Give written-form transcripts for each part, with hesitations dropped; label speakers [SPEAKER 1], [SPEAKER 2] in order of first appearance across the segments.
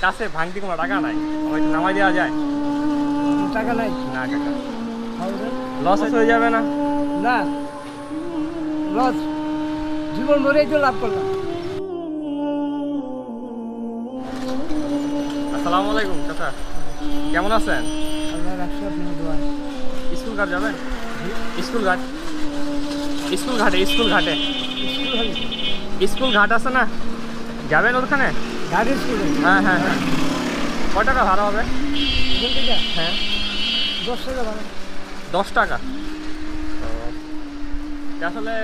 [SPEAKER 1] কাছে ভাঙতি কোনো টাকা নাই, আমাকে নামাই দেওয়া যায়?
[SPEAKER 2] টাকা নাই
[SPEAKER 1] না কাকা, লস হয়ে যাবে না?
[SPEAKER 2] না, লস জীবন ভরেই তো লাভ করলাম।
[SPEAKER 1] আসসালামু আলাইকুম চাচা, কেমন আছেন?
[SPEAKER 2] আল্লাহ রাখছে আপনার দোয়া।
[SPEAKER 1] স্কুল ঘাট যাবেন? স্কুল ঘাট, স্কুল ঘাটে, স্কুল ঘাটে,
[SPEAKER 2] স্কুল হলে
[SPEAKER 1] স্কুল ঘাট আছে না, যাবেন ওখানে?
[SPEAKER 2] গাড়ির স্কুলে
[SPEAKER 1] হ্যাঁ হ্যাঁ হ্যাঁ। কয় টাকা ভাড়া হবে?
[SPEAKER 2] এখান থেকে
[SPEAKER 1] হ্যাঁ
[SPEAKER 2] 10 টাকা ভাড়া।
[SPEAKER 1] 10 টাকা। তো আসলে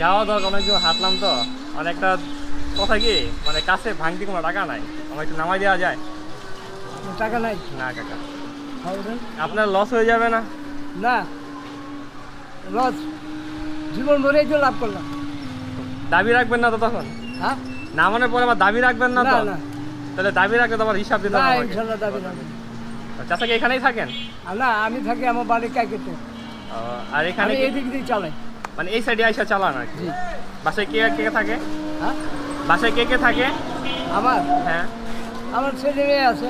[SPEAKER 1] যাওয়া দরকার, অনেকজন হাঁটলাম তো, অনেকটা কথা কি মানে কাছে ভাঙতি কোনো টাকা নাই, আমার একটু নামাই দেওয়া যায়?
[SPEAKER 2] টাকা নাই
[SPEAKER 1] না কাকা,
[SPEAKER 2] হবে
[SPEAKER 1] আপনার লস হয়ে যাবে না?
[SPEAKER 2] না, লস জীবন ভরেই তো লাভ করলাম।
[SPEAKER 1] দাবি রাখবেন না তো তখন?
[SPEAKER 2] হ্যাঁ
[SPEAKER 1] নামানোর পরে আবার দাবি রাখবেন না
[SPEAKER 2] না
[SPEAKER 1] তো?
[SPEAKER 2] না
[SPEAKER 1] তাহলে দাবি রাখলে তো আবার হিসাব দিতে
[SPEAKER 2] না,
[SPEAKER 1] হবে আমাকে।
[SPEAKER 2] ইনশাল্লাহ দাবি না।
[SPEAKER 1] চাচা কি এখানেই থাকেন?
[SPEAKER 2] না, আমি থাকি আমার বাড়ির কাইকেতে।
[SPEAKER 1] আর এখানে
[SPEAKER 2] আমি
[SPEAKER 1] কি-
[SPEAKER 2] এই দিক দিয়ে চালাই।
[SPEAKER 1] মানে এই সাইডে আইসা চালান আর কি?
[SPEAKER 2] জি।
[SPEAKER 1] বাসায় কে কে থাকে?
[SPEAKER 2] হ্যাঁ
[SPEAKER 1] বাসায় কে কে থাকে?
[SPEAKER 2] আমার
[SPEAKER 1] হ্যাঁ।
[SPEAKER 2] আমার ছেলে মেয়ে আছে।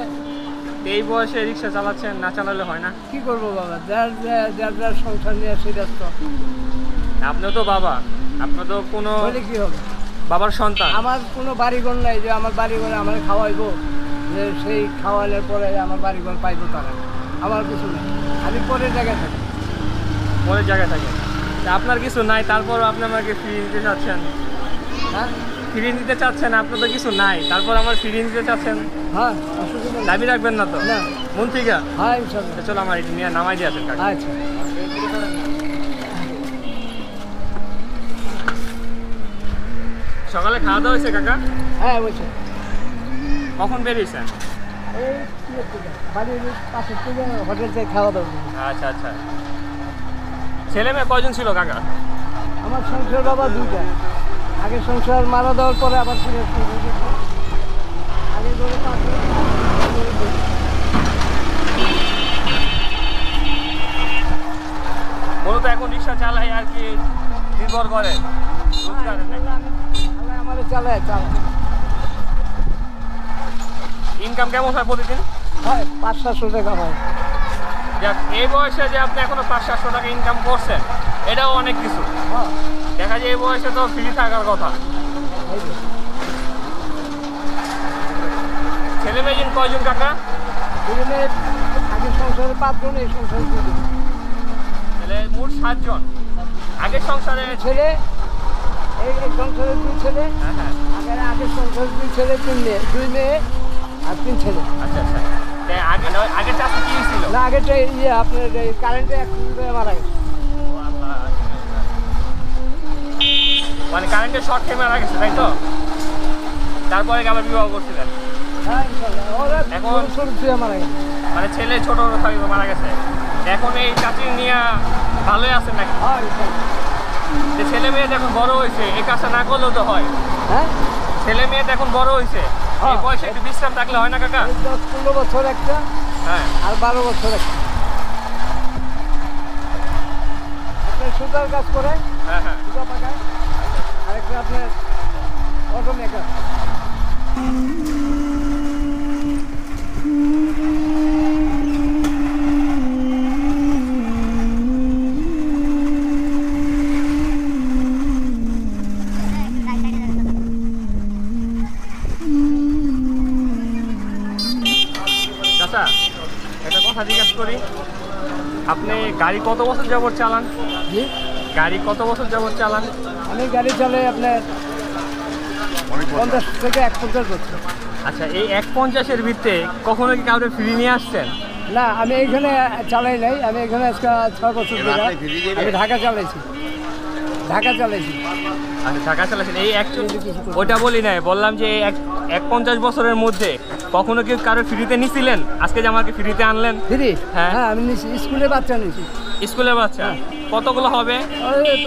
[SPEAKER 1] তো এই বয়সে রিক্সা চালাচ্ছেন, না চালালে হয় না?
[SPEAKER 2] কি করবো বাবা, যার যার যার সংসার নিয়ে সে ব্যস্ত।
[SPEAKER 1] আপনিও তো বাবা, আপনার তো কোনো
[SPEAKER 2] বলে কি হবে,
[SPEAKER 1] বাবার সন্তান।
[SPEAKER 2] আমার কোনো বাড়িঘর নাই যে আমার বাড়িঘরে আমার খাওয়াইবো, যে সেই খাওয়াইলের পরে আমার বাড়িঘর পাইবো তারা। আমার কিছু নেই, আমি পরের জায়গায় থাকি।
[SPEAKER 1] পরের জায়গায় থাকে, তা আপনার কিছু নাই, তারপর আপনি আমাকে ফিরিয়ে দিতে চাচ্ছেন?
[SPEAKER 2] হ্যাঁ
[SPEAKER 1] ফিরিয়ে দিতে চাচ্ছেন, আপনার তো কিছু নাই, তারপর আমার ফিরিয়ে দিতে চাচ্ছেন?
[SPEAKER 2] হ্যাঁ অসুবিধা নেই।
[SPEAKER 1] দাবি রাখবেন না তো?
[SPEAKER 2] না।
[SPEAKER 1] মন থেকে?
[SPEAKER 2] হ্যাঁ ইনশাল্লাহ।
[SPEAKER 1] তো চলো আমার এটি নিয়ে নামাই দিয়ে আসেন কাকা।
[SPEAKER 2] আচ্ছা
[SPEAKER 1] সকালে খাওয়া দাওয়া হয়েছে কাকা?
[SPEAKER 2] হ্যাঁ বলছে
[SPEAKER 1] কখন বেরিয়েছেন?
[SPEAKER 2] এই বাড়ির পাশের থেকে হোটেল থেকে খাওয়া দাওয়া করি।
[SPEAKER 1] আচ্ছা আচ্ছা। ছেলে মেয়ে কয়জন ছিল কাকা?
[SPEAKER 2] আমার সংসার বাবা দুইটা, আগে সংসার মারা দেওয়ার পরে আবার ফিরে আগে ধরে 5
[SPEAKER 1] মূলত এখন রিক্সা চালাই আর কি, নির্ভর করে রোজগারের নাকি?
[SPEAKER 2] আল্লাহ আমার চালায়
[SPEAKER 1] ইনকাম কেমন হয় প্রতিদিন?
[SPEAKER 2] হয় 500-700 টাকা হয়।
[SPEAKER 1] যাক, এই বয়সে যে আপনি এখনো 500-700 টাকা ইনকাম করছেন, এটাও অনেক কিছু।
[SPEAKER 2] হ্যাঁ
[SPEAKER 1] দেখা যায় এই বয়সে তো ফ্রি থাকার কথা।
[SPEAKER 2] এই যে।
[SPEAKER 1] ছেলে মেয়ে কয়জন কাকা?
[SPEAKER 2] ছেলে মেয়ে আগে সংসারে 5 জন, এই সংসারে 2 জন।
[SPEAKER 1] তাহলে মোট 7 জন। আগের সংসারে
[SPEAKER 2] ছেলে এই সংসারে 2 ছেলে,
[SPEAKER 1] হ্যাঁ হ্যাঁ
[SPEAKER 2] আগের সংসারে 2 ছেলে 3 মেয়ে, 2 মেয়ে আর 3 ছেলে।
[SPEAKER 1] আচ্ছা আচ্ছা। তা আগের চাষে কি ছিল?
[SPEAKER 2] না আগেরটা আপনার কারেন্টে অ্যাক্সিডেন্টে মারা গেছে।
[SPEAKER 1] ও আল্লাহ। মানে কারেন্টের শর্ট খেয়ে মারা গেছে, তাই তো? তারপরে আবার বিবাহ করছিলেন?
[SPEAKER 2] হ্যাঁ ইনশাল্লাহ। ওরা
[SPEAKER 1] এখন-
[SPEAKER 2] ছোট ছুঁয়ে মারা গেছে।
[SPEAKER 1] মানে ছেলে ছোট থাকবে মারা গেছে, এখন এই চাকরি নিয়ে ভালোই আছেন নাকি?
[SPEAKER 2] হ্যাঁ ইনশাল্লাহ।
[SPEAKER 1] যে ছেলে মেয়েটা এখন বড় হয়েছে, এই কাজটা না করলেও তো হয়।
[SPEAKER 2] হ্যাঁ
[SPEAKER 1] ছেলে মেয়েটা এখন বড় হয়েছে, এই
[SPEAKER 2] হ্যাঁ।
[SPEAKER 1] বয়সে একটু বিশ্রাম থাকলে হয় না কাকা?
[SPEAKER 2] এই 10-15 বছর একটা
[SPEAKER 1] হ্যাঁ
[SPEAKER 2] আর 12 বছর একটা। আপনার সুতার কাজ করে,
[SPEAKER 1] হ্যাঁ হ্যাঁ।
[SPEAKER 2] সুতা পাকায়, আর একটা আপনার অটো মেকার।
[SPEAKER 1] চাচা, একটা কথা জিজ্ঞাসা করি, আপনি গাড়ি কত বছর যাবত চালান?
[SPEAKER 2] জি,
[SPEAKER 1] গাড়ি কত বছর যাবত চালান?
[SPEAKER 2] আমি গাড়ি চালাই আপনার 50 থেকে 51 বছর।
[SPEAKER 1] আচ্ছা, এই 150-এর ভিত্তে কখনো কি কাউকে ফ্রি নিয়ে আসছেন?
[SPEAKER 2] না, আমি এইখানে চালাই নাই, আমি এখানে আজকে 6 বছর ধরে আমি ঢাকা চালাইছি।
[SPEAKER 1] আচ্ছা, ঢাকা চালাচ্ছেন। এই ওইটা বলি নাই, বললাম যে এই 150 বছরের মধ্যে কখনো কি কারো ফ্রিতে নিছিলেন? আজকে যে আমাকে ফ্রিতে আনলেন?
[SPEAKER 2] ফ্রি?
[SPEAKER 1] হ্যাঁ।
[SPEAKER 2] হ্যাঁ আমি নিছি, স্কুলে বাচ্চা নিছি।
[SPEAKER 1] স্কুলের বাচ্চা? কতগুলো হবে?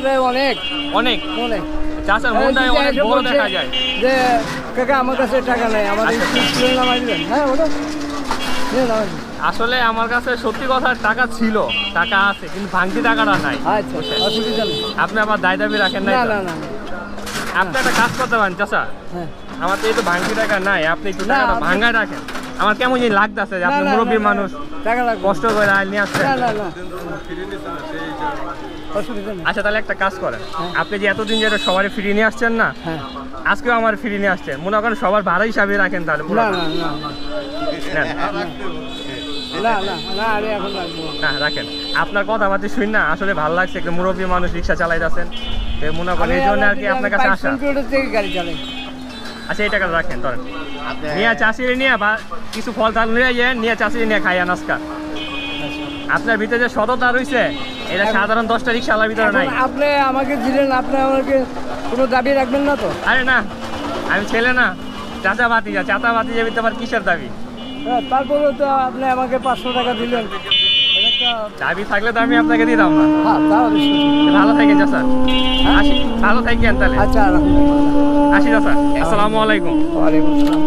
[SPEAKER 2] প্রায় অনেক
[SPEAKER 1] অনেক।
[SPEAKER 2] অনেক।
[SPEAKER 1] চাচার মনটা অনেক বড় দেখা যায়।
[SPEAKER 2] যে কাকা আমার কাছে টাকা নাই, আমার
[SPEAKER 1] আচ্ছা।
[SPEAKER 2] স্কুলে নামাই দিবেন। হ্যাঁ ওটা নামাই দিবেন।
[SPEAKER 1] আসলে আমার কাছে সত্যি কথা টাকা ছিল, টাকা আছে, কিন্তু ভাঙতি টাকাটা নাই।
[SPEAKER 2] আচ্ছা অসুবিধা নেই।
[SPEAKER 1] আপনি আবার দায় দাবি রাখেন নাই
[SPEAKER 2] না
[SPEAKER 1] তো?
[SPEAKER 2] না না না।
[SPEAKER 1] আপনি একটা কাজ করতে পারেন চাচা,
[SPEAKER 2] হ্যাঁ
[SPEAKER 1] আমার তো এই তো ভাঙতি টাকা নাই, আপনি একটু
[SPEAKER 2] না,
[SPEAKER 1] টাকাটা
[SPEAKER 2] আপনি-
[SPEAKER 1] ভাঙা রাখেন। আমার কেমন জানি লাগতেছে যে আপনি মুরব্বী মানুষ,
[SPEAKER 2] টাকা লাগবে
[SPEAKER 1] কষ্ট করে নিয়ে আসছেন।
[SPEAKER 2] না না না অসুবিধা নেই
[SPEAKER 1] আচ্ছা তাহলে একটা কাজ করেন,
[SPEAKER 2] হ্যাঁ।
[SPEAKER 1] আপনি যে এতদিন যেটা সবারই ফ্রি নিয়ে আসছেন না,
[SPEAKER 2] হ্যাঁ
[SPEAKER 1] আজকেও আমার ফ্রি নিয়ে আসছেন, মনে করেন সবার ভাড়া হিসাবে রাখেন তাহলে
[SPEAKER 2] না
[SPEAKER 1] পুরোটা।
[SPEAKER 2] না না
[SPEAKER 1] নেন।
[SPEAKER 2] না না না আরে এখন লাগবো
[SPEAKER 1] না রাখেন, আপনার কথাবার্তা শুন না আসলে ভালো লাগছে, একটা মুরব্বী মানুষ রিক্সা চালাইতেছেন, তো মনে করেন এই জন্য আর কি আপনার কাছে আসা।
[SPEAKER 2] থেকে গাড়ি চালাই
[SPEAKER 1] আচ্ছা এই টাকা রাখেন, ধরেন নিয়ে চাষিরে নিয়ে বা কিছু ফল থাল নিয়ে যায় নিয়ে চাষিরে নিয়ে খাইয়া নাস্কা। আপনার ভিতরে যে সততা রয়েছে এটা সাধারণ 10টা রিক্সাওয়ালার ভিতরে নাই।
[SPEAKER 2] এখন আপনি আমাকে দিলেন, আপনি আমাকে কোনো দাবি রাখবেন না তো?
[SPEAKER 1] আরে না, আমি ছেলে না, চাচা ভাতিজা, চাচা ভাতিজা ভিতরে আবার কিসের দাবি?
[SPEAKER 2] হ্যাঁ, তারপরেও তো আপনি আমাকে 500 টাকা দিলেন, এটা একটা
[SPEAKER 1] দাবি থাকলে তো আমি আপনাকে দিতাম না।
[SPEAKER 2] হ্যাঁ তাও বেশি।
[SPEAKER 1] ভালো থাকেন চাচা, আসি, ভালো থাকেন তাহলে,
[SPEAKER 2] আচ্ছা আলহামদুলিল্লাহ।
[SPEAKER 1] আসি চাচা, আসসালামু আলাইকুম।
[SPEAKER 2] ওয়ালাইকুম আসসালাম।